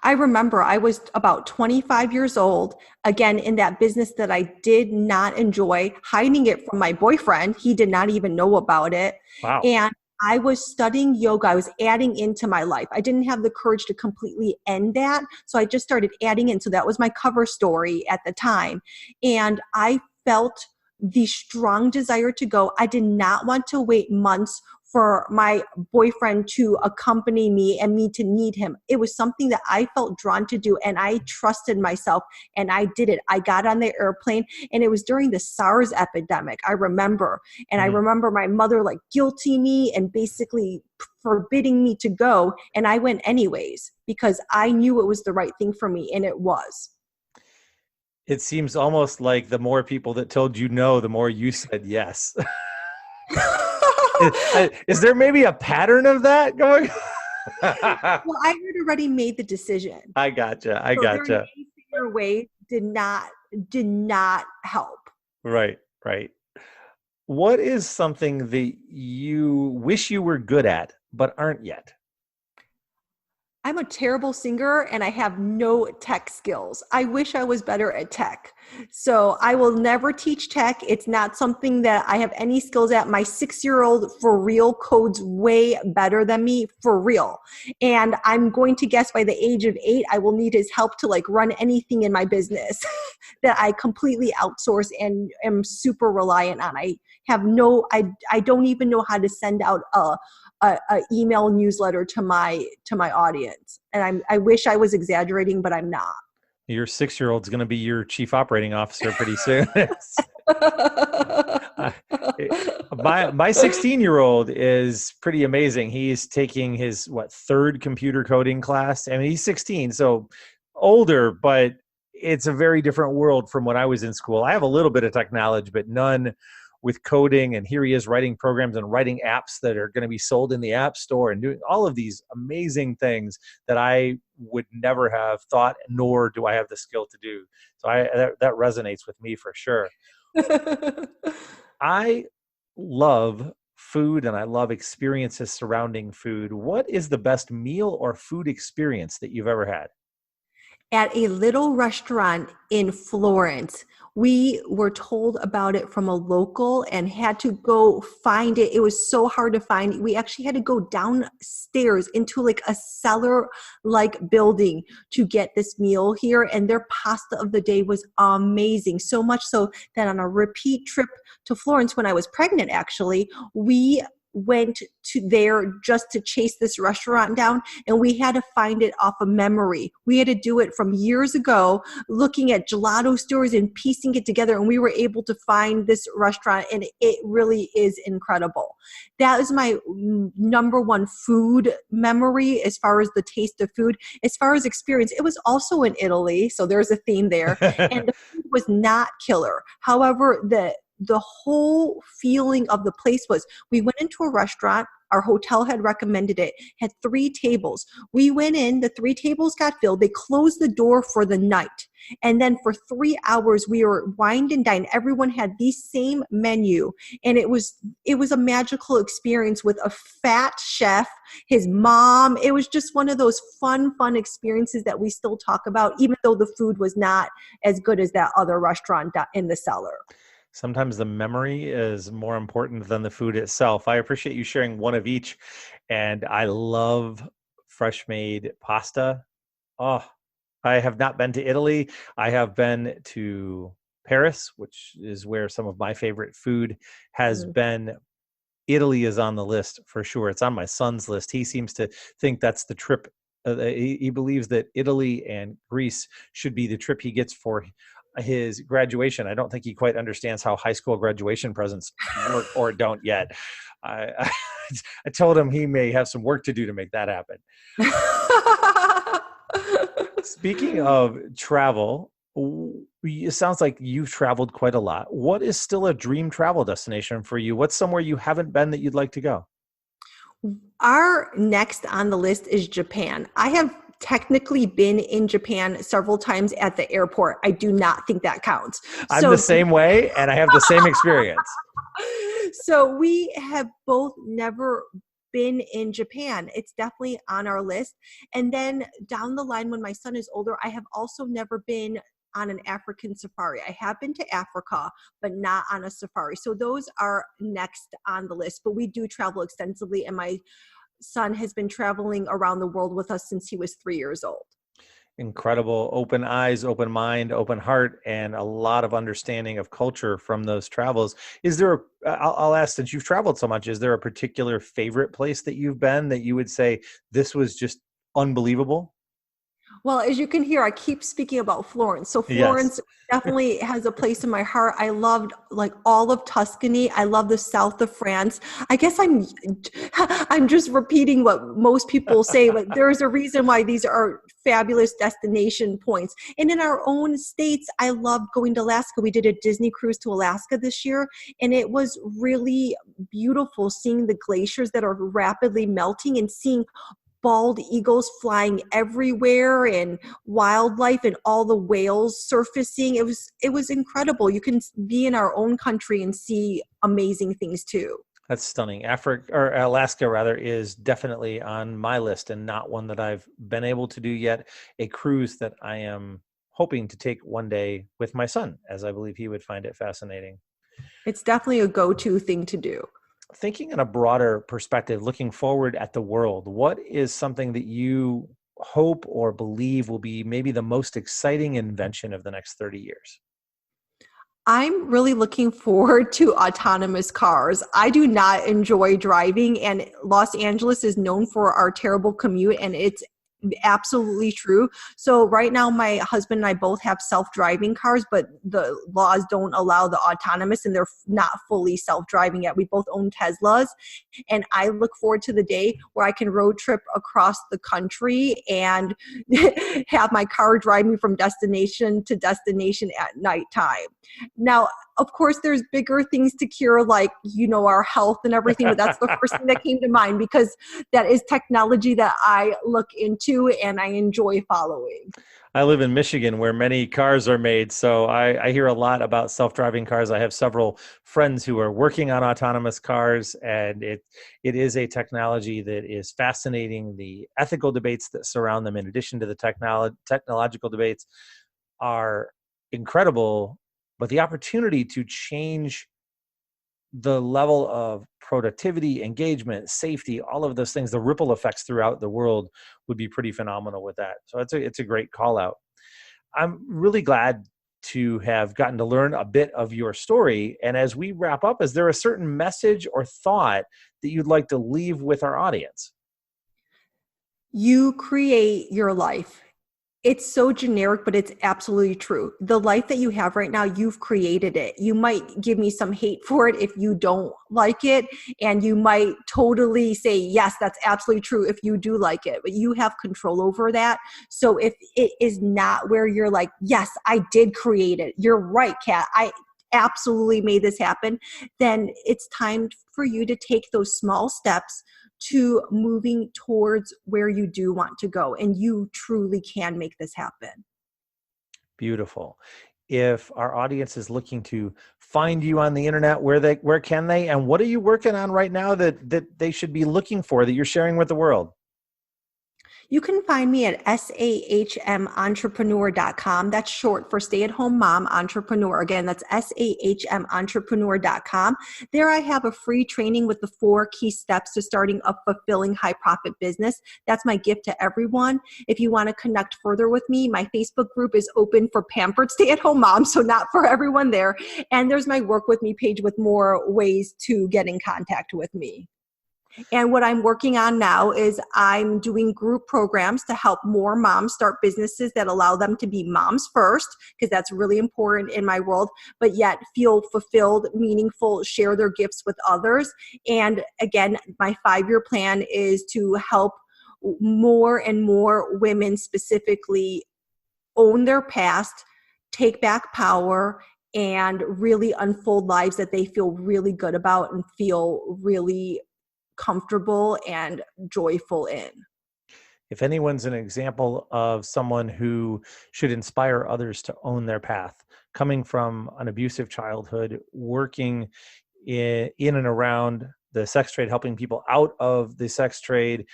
I remember I was about 25 years old, again, in that business that I did not enjoy, hiding it from my boyfriend. He did not even know about it. Wow. And I was studying yoga. I was adding into my life. I didn't have the courage to completely end that. So I just started adding in. So that was my cover story at the time. And I felt the strong desire to go. I did not want to wait months for my boyfriend to accompany me and me to need him. It was something that I felt drawn to do, and I trusted myself, and I did it. I got on the airplane, and it was during the SARS epidemic, I remember. And I remember my mother like guilting me and basically forbidding me to go. And I went anyways because I knew it was the right thing for me, and it was. It seems almost like the more people that told you no, the more you said yes. Is there maybe a pattern of that going? Well, I had already made the decision. I gotcha. So their way did not help. Right. What is something that you wish you were good at, but aren't yet? I'm a terrible singer and I have no tech skills. I wish I was better at tech. So I will never teach tech. It's not something that I have any skills at. My 6-year-old for real codes way better than me for real. And I'm going to guess by the age of 8, I will need his help to like run anything in my business that I completely outsource and am super reliant on. I don't even know how to send out a email newsletter to my audience. And I wish I was exaggerating, but I'm not. Your 6-year-old's going to be your chief operating officer pretty soon. My 16-year-old is pretty amazing. He's taking his 3rd computer coding class. I mean, he's 16, so older, but it's a very different world from when I was in school. I have a little bit of tech knowledge, but none with coding, and here he is writing programs and writing apps that are going to be sold in the App Store and doing all of these amazing things that I would never have thought, nor do I have the skill to do. So that resonates with me for sure. I love food and I love experiences surrounding food. What is the best meal or food experience that you've ever had? at a little restaurant in Florence. We were told about it from a local and had to go find it. It was so hard to find. We actually had to go downstairs into like a cellar like building to get this meal here. And their pasta of the day was amazing. So much so that on a repeat trip to Florence when I was pregnant, actually, we went to there just to chase this restaurant down, and we had to find it off of memory. We had to do it from years ago, looking at gelato stores and piecing it together, and we were able to find this restaurant, and it really is incredible. That is my number one food memory as far as the taste of food. As far as experience, it was also in Italy, so there's a theme there, and the food was not killer. However, the whole feeling of the place was, we went into a restaurant, our hotel had recommended it, had 3 tables. We went in, the 3 tables got filled, they closed the door for the night. And then for 3 hours, we were wined and dined. Everyone had the same menu. And it was a magical experience with a fat chef, his mom. It was just one of those fun experiences that we still talk about, even though the food was not as good as that other restaurant in the cellar. Sometimes the memory is more important than the food itself. I appreciate you sharing one of each. And I love fresh made pasta. Oh, I have not been to Italy. I have been to Paris, which is where some of my favorite food has been. Italy is on the list for sure. It's on my son's list. He seems to think that's the trip. He believes that Italy and Greece should be the trip he gets for his graduation. I don't think he quite understands how high school graduation presents work or don't yet. I told him he may have some work to do to make that happen. Speaking of travel, it sounds like you've traveled quite a lot. What is still a dream travel destination for you? What's somewhere you haven't been that you'd like to go? Our next on the list is Japan. I have technically been in Japan several times at the airport. I do not think that counts. I'm the same way, and I have the same experience. So we have both never been in Japan. It's definitely on our list. And then down the line, when my son is older, I have also never been on an African safari. I have been to Africa, but not on a safari. So those are next on the list, but we do travel extensively, and my son has been traveling around the world with us since he was 3 years old. Incredible. Open eyes, open mind, open heart, and a lot of understanding of culture from those travels. Is there, I'll ask, since you've traveled so much, is there a particular favorite place that you've been that you would say this was just unbelievable? Well, as you can hear, I keep speaking about Florence. So Florence definitely has a place in my heart. I loved like all of Tuscany. I love the south of France. I guess I'm just repeating what most people say, but there's a reason why these are fabulous destination points. And in our own states, I loved going to Alaska. We did a Disney cruise to Alaska this year, and it was really beautiful seeing the glaciers that are rapidly melting and seeing bald eagles flying everywhere and wildlife and all the whales surfacing. It was incredible. You can be in our own country and see amazing things too. That's stunning. Alaska rather is definitely on my list and not one that I've been able to do yet. A cruise that I am hoping to take one day with my son, as I believe he would find it fascinating. It's definitely a go-to thing to do. Thinking in a broader perspective, looking forward at the world, what is something that you hope or believe will be maybe the most exciting invention of the next 30 years? I'm really looking forward to autonomous cars. I do not enjoy driving, and Los Angeles is known for our terrible commute, and it's absolutely true. So right now, my husband and I both have self-driving cars, but the laws don't allow the autonomous, and they're not fully self-driving yet. We both own Teslas, and I look forward to the day where I can road trip across the country and have my car drive me from destination to destination at nighttime. Now, of course, there's bigger things to cure, like, our health and everything, but that's the first thing that came to mind because that is technology that I look into and I enjoy following. I live in Michigan where many cars are made, so I hear a lot about self-driving cars. I have several friends who are working on autonomous cars, and it is a technology that is fascinating. The ethical debates that surround them, in addition to the technological debates, are incredible, but the opportunity to change the level of productivity, engagement, safety, all of those things, the ripple effects throughout the world would be pretty phenomenal with that. So it's a great call out. I'm really glad to have gotten to learn a bit of your story. And as we wrap up, is there a certain message or thought that you'd like to leave with our audience? You create your life. It's so generic, but it's absolutely true. The life that you have right now, you've created it. You might give me some hate for it if you don't like it, and you might totally say, yes, that's absolutely true if you do like it, but you have control over that. So if it is not where you're like, yes, I did create it. You're right, Kat. I absolutely made this happen. Then it's time for you to take those small steps to moving towards where you do want to go. And you truly can make this happen. Beautiful. If our audience is looking to find you on the internet, where can they? And what are you working on right now that they should be looking for that you're sharing with the world? You can find me at sahmentrepreneur.com. That's short for Stay at Home Mom Entrepreneur. Again, that's sahmentrepreneur.com. There I have a free training with the 4 key steps to starting a fulfilling high profit business. That's my gift to everyone. If you want to connect further with me, my Facebook group is open for pampered stay at home moms, so not for everyone there. And there's my work with me page with more ways to get in contact with me. And what I'm working on now is I'm doing group programs to help more moms start businesses that allow them to be moms first, because that's really important in my world, but yet feel fulfilled, meaningful, share their gifts with others. And again, my 5-year plan is to help more and more women specifically own their past, take back power, and really unfold lives that they feel really good about and feel really comfortable and joyful in. If anyone's an example of someone who should inspire others to own their path, coming from an abusive childhood, working in and around the sex trade, helping people out of the sex trade,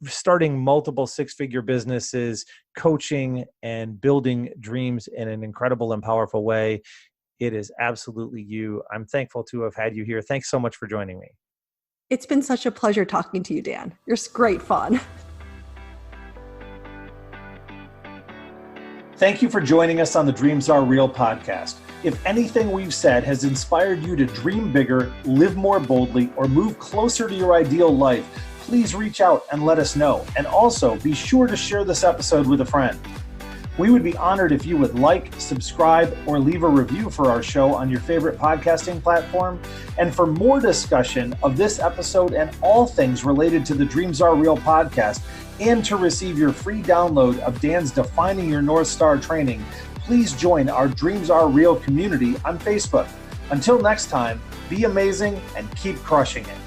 starting multiple 6-figure businesses, coaching and building dreams in an incredible and powerful way, it is absolutely you. I'm thankful to have had you here. Thanks so much for joining me. It's been such a pleasure talking to you, Dan. You're great fun. Thank you for joining us on the Dreams Are Real podcast. If anything we've said has inspired you to dream bigger, live more boldly, or move closer to your ideal life, please reach out and let us know. And also be sure to share this episode with a friend. We would be honored if you would like, subscribe, or leave a review for our show on your favorite podcasting platform. And for more discussion of this episode and all things related to the Dreams Are Real podcast, and to receive your free download of Dan's Defining Your North Star training, please join our Dreams Are Real community on Facebook. Until next time, be amazing and keep crushing it.